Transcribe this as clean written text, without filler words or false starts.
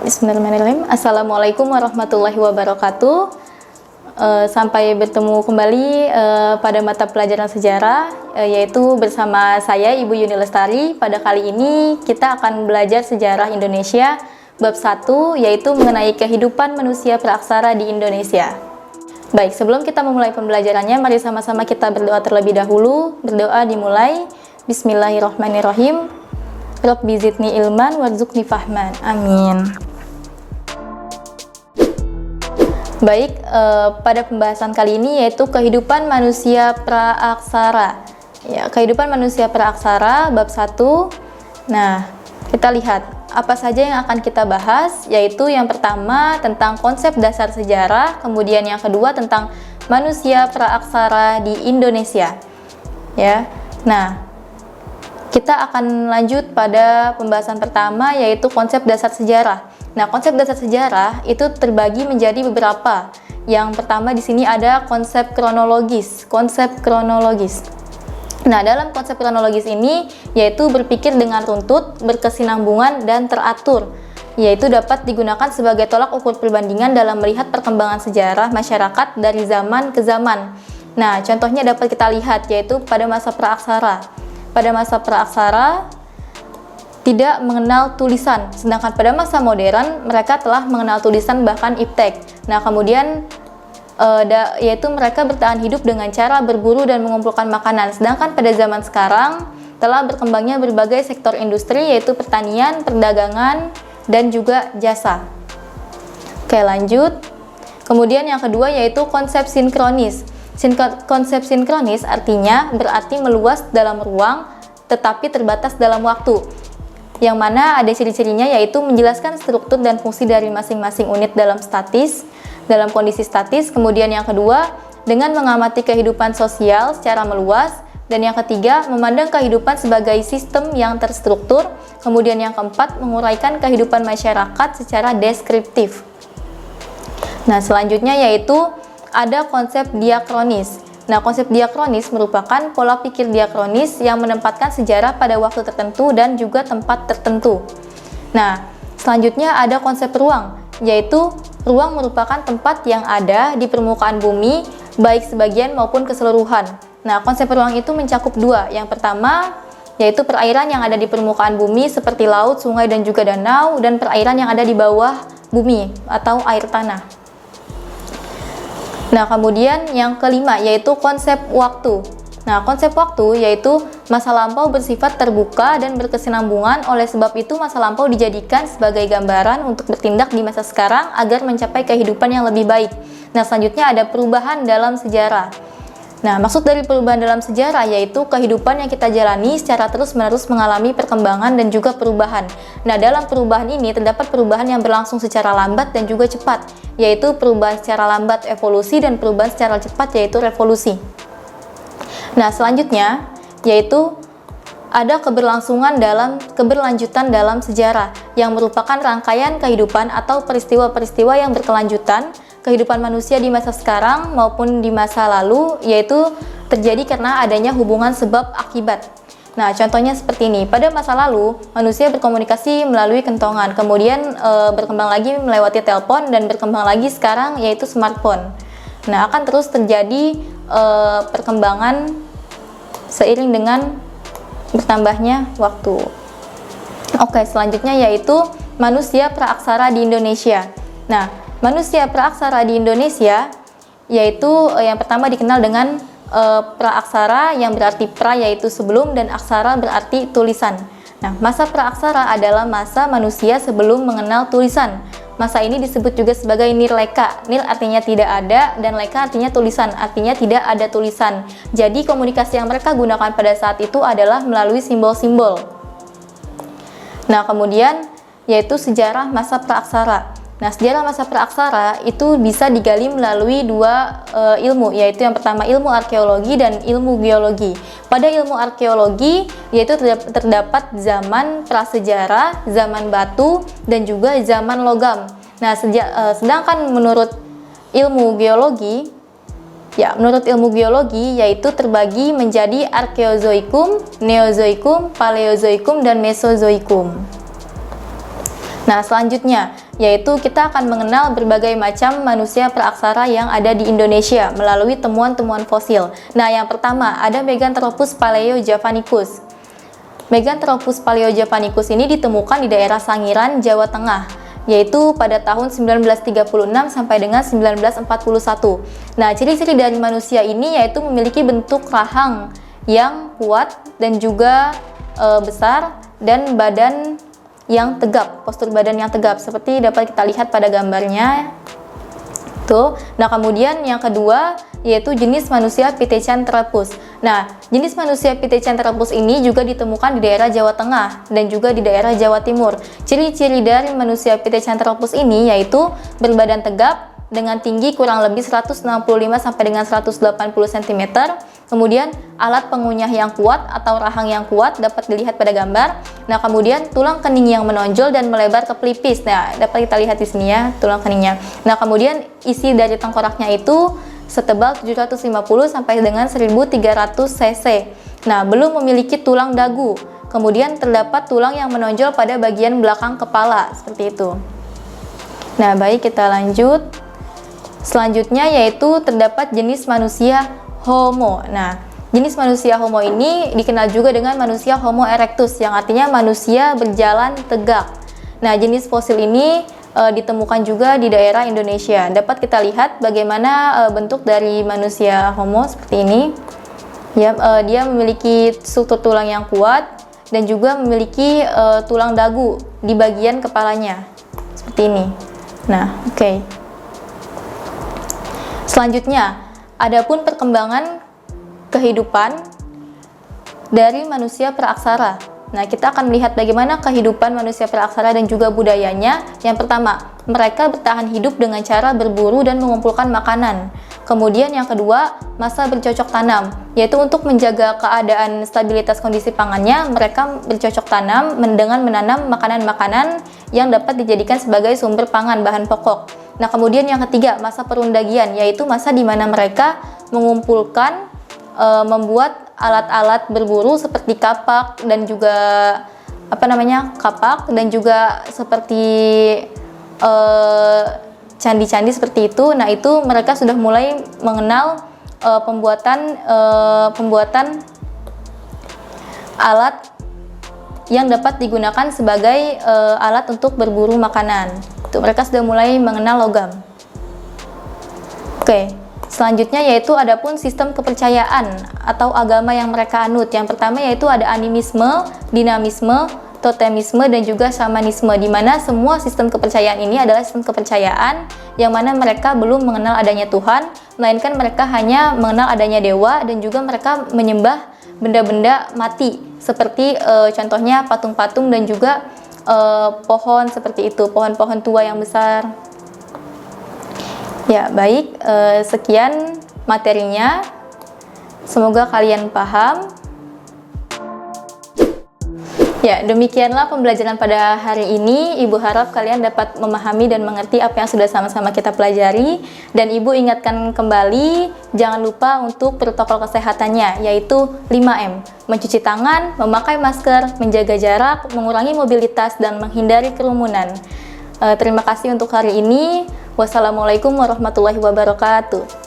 Bismillahirrahmanirrahim. Assalamualaikum warahmatullahi wabarakatuh. Sampai bertemu kembali pada mata pelajaran sejarah, yaitu bersama saya Ibu Yuni Lestari. Pada kali ini kita akan belajar sejarah Indonesia bab 1, yaitu mengenai kehidupan manusia praaksara di Indonesia. Baik, sebelum kita memulai pembelajarannya, mari sama-sama kita berdoa terlebih dahulu. Berdoa dimulai. Bismillahirrahmanirrahim. Rabbi zidni ilman warzuqni fahman. Amin. Baik, pada pembahasan kali ini yaitu kehidupan manusia praaksara. Ya, kehidupan manusia praaksara bab 1. Nah, kita lihat apa saja yang akan kita bahas, yaitu yang pertama tentang konsep dasar sejarah, kemudian yang kedua tentang manusia praaksara di Indonesia. Ya. Nah, kita akan lanjut pada pembahasan pertama, yaitu konsep dasar sejarah. Nah, konsep dasar sejarah itu terbagi menjadi beberapa. Yang pertama di sini ada konsep kronologis. Konsep kronologis. Nah, dalam konsep kronologis ini yaitu berpikir dengan runtut, berkesinambungan dan teratur, yaitu dapat digunakan sebagai tolak ukur perbandingan dalam melihat perkembangan sejarah masyarakat dari zaman ke zaman. Nah, contohnya dapat kita lihat yaitu pada masa praaksara. Pada masa praaksara tidak mengenal tulisan, sedangkan pada masa modern mereka telah mengenal tulisan, bahkan iptek. Nah, kemudian yaitu mereka bertahan hidup dengan cara berburu dan mengumpulkan makanan, sedangkan pada zaman sekarang telah berkembangnya berbagai sektor industri, yaitu pertanian, perdagangan, dan juga jasa. Oke, lanjut. Kemudian yang kedua yaitu konsep sinkronis. Konsep sinkronis artinya berarti meluas dalam ruang tetapi terbatas dalam waktu, yang mana ada ciri-cirinya yaitu menjelaskan struktur dan fungsi dari masing-masing unit dalam kondisi statis. Kemudian yang kedua, dengan mengamati kehidupan sosial secara meluas. Dan yang ketiga, memandang kehidupan sebagai sistem yang terstruktur. Kemudian yang keempat, menguraikan kehidupan masyarakat secara deskriptif. Nah, selanjutnya yaitu ada konsep diakronis. Nah, konsep diakronis merupakan pola pikir diakronis yang menempatkan sejarah pada waktu tertentu dan juga tempat tertentu. Nah, selanjutnya ada konsep ruang, yaitu ruang merupakan tempat yang ada di permukaan bumi, baik sebagian maupun keseluruhan. Nah, konsep ruang itu mencakup dua. Yang pertama, yaitu perairan yang ada di permukaan bumi seperti laut, sungai, dan juga danau, dan perairan yang ada di bawah bumi atau air tanah. Nah, kemudian yang kelima yaitu konsep waktu. Nah, konsep waktu yaitu masa lampau bersifat terbuka dan berkesinambungan, oleh sebab itu masa lampau dijadikan sebagai gambaran untuk bertindak di masa sekarang agar mencapai kehidupan yang lebih baik. Nah, selanjutnya ada perubahan dalam sejarah. Nah, maksud dari perubahan dalam sejarah yaitu kehidupan yang kita jalani secara terus-menerus mengalami perkembangan dan juga perubahan. Nah, dalam perubahan ini terdapat perubahan yang berlangsung secara lambat dan juga cepat, yaitu perubahan secara lambat evolusi dan perubahan secara cepat yaitu revolusi. Nah, selanjutnya yaitu ada keberlanjutan dalam sejarah yang merupakan rangkaian kehidupan atau peristiwa-peristiwa yang berkelanjutan kehidupan manusia di masa sekarang maupun di masa lalu, yaitu terjadi karena adanya hubungan sebab akibat. Nah, contohnya seperti ini. Pada masa lalu, manusia berkomunikasi melalui kentongan, kemudian berkembang lagi melewati telepon, dan berkembang lagi sekarang yaitu smartphone. Nah, akan terus terjadi perkembangan seiring dengan bertambahnya waktu. Oke, selanjutnya yaitu manusia praaksara di Indonesia. Nah, manusia praaksara di Indonesia yaitu yang pertama dikenal dengan praaksara, yang berarti pra yaitu sebelum dan aksara berarti tulisan. Nah, masa praaksara adalah masa manusia sebelum mengenal tulisan. Masa ini disebut juga sebagai nirleka. Nil artinya tidak ada dan leka artinya tulisan, artinya tidak ada tulisan. Jadi komunikasi yang mereka gunakan pada saat itu adalah melalui simbol-simbol. Nah, kemudian yaitu sejarah masa praaksara. Nah, sejarah masa praaksara itu bisa digali melalui dua ilmu, yaitu yang pertama ilmu arkeologi dan ilmu geologi. Pada ilmu arkeologi yaitu terdapat zaman prasejarah, zaman batu, dan juga zaman logam. Nah, sedangkan menurut ilmu geologi yaitu terbagi menjadi arkeozoikum, neozoikum, paleozoikum, dan mesozoikum. Nah, selanjutnya yaitu kita akan mengenal berbagai macam manusia praaksara yang ada di Indonesia melalui temuan-temuan fosil. Nah, yang pertama ada Meganthropus paleojavanicus. Meganthropus paleojavanicus ini ditemukan di daerah Sangiran, Jawa Tengah, yaitu pada tahun 1936 sampai dengan 1941. Nah, ciri-ciri dari manusia ini yaitu memiliki bentuk rahang yang kuat dan juga besar, dan badan yang tegap, postur badan yang tegap seperti dapat kita lihat pada gambarnya tuh. Nah, kemudian yang kedua yaitu jenis manusia Pithecanthropus. Nah, jenis manusia Pithecanthropus ini juga ditemukan di daerah Jawa Tengah dan juga di daerah Jawa Timur. Ciri-ciri dari manusia Pithecanthropus ini yaitu berbadan tegap dengan tinggi kurang lebih 165 sampai dengan 180 cm. Kemudian alat pengunyah yang kuat atau rahang yang kuat dapat dilihat pada gambar. Nah, kemudian tulang kening yang menonjol dan melebar ke pelipis. Nah, dapat kita lihat di sini ya, tulang keningnya. Nah, kemudian isi dari tengkoraknya itu setebal 750 sampai dengan 1300 cc. Nah, belum memiliki tulang dagu. Kemudian terdapat tulang yang menonjol pada bagian belakang kepala, seperti itu. Nah, baik, kita lanjut. Selanjutnya yaitu terdapat jenis manusia Homo. Nah, jenis manusia Homo ini dikenal juga dengan manusia Homo erectus, yang artinya manusia berjalan tegak. Nah, jenis fosil ini ditemukan juga di daerah Indonesia. Dapat kita lihat bagaimana bentuk dari manusia Homo seperti ini. Ya, dia memiliki struktur tulang yang kuat dan juga memiliki tulang dagu di bagian kepalanya seperti ini. Nah, oke. Selanjutnya, adapun perkembangan kehidupan dari manusia praaksara. Nah, kita akan melihat bagaimana kehidupan manusia praaksara dan juga budayanya. Yang pertama, mereka bertahan hidup dengan cara berburu dan mengumpulkan makanan. Kemudian yang kedua, masa bercocok tanam, yaitu untuk menjaga keadaan stabilitas kondisi pangannya, mereka bercocok tanam dengan menanam makanan-makanan yang dapat dijadikan sebagai sumber pangan bahan pokok. Nah, kemudian yang ketiga, masa perundagian, yaitu masa di mana mereka mengumpulkan, membuat alat-alat berburu seperti kapak dan juga kapak dan juga seperti candi-candi seperti itu. Nah, itu mereka sudah mulai mengenal pembuatan alat yang dapat digunakan sebagai alat untuk berburu makanan. Itu mereka sudah mulai mengenal logam. Oke, selanjutnya yaitu adapun sistem kepercayaan atau agama yang mereka anut. Yang pertama yaitu ada animisme, dinamisme, totemisme, dan juga shamanisme, di mana semua sistem kepercayaan ini adalah sistem kepercayaan yang mana mereka belum mengenal adanya Tuhan, melainkan mereka hanya mengenal adanya dewa, dan juga mereka menyembah benda-benda mati seperti contohnya patung-patung dan juga pohon seperti itu, pohon-pohon tua yang besar. Ya, baik, sekian materinya. Semoga kalian paham. Ya, demikianlah pembelajaran pada hari ini. Ibu harap kalian dapat memahami dan mengerti apa yang sudah sama-sama kita pelajari. Dan Ibu ingatkan kembali, jangan lupa untuk protokol kesehatannya, yaitu 5M. Mencuci tangan, memakai masker, menjaga jarak, mengurangi mobilitas, dan menghindari kerumunan. Terima kasih untuk hari ini. Wassalamualaikum warahmatullahi wabarakatuh.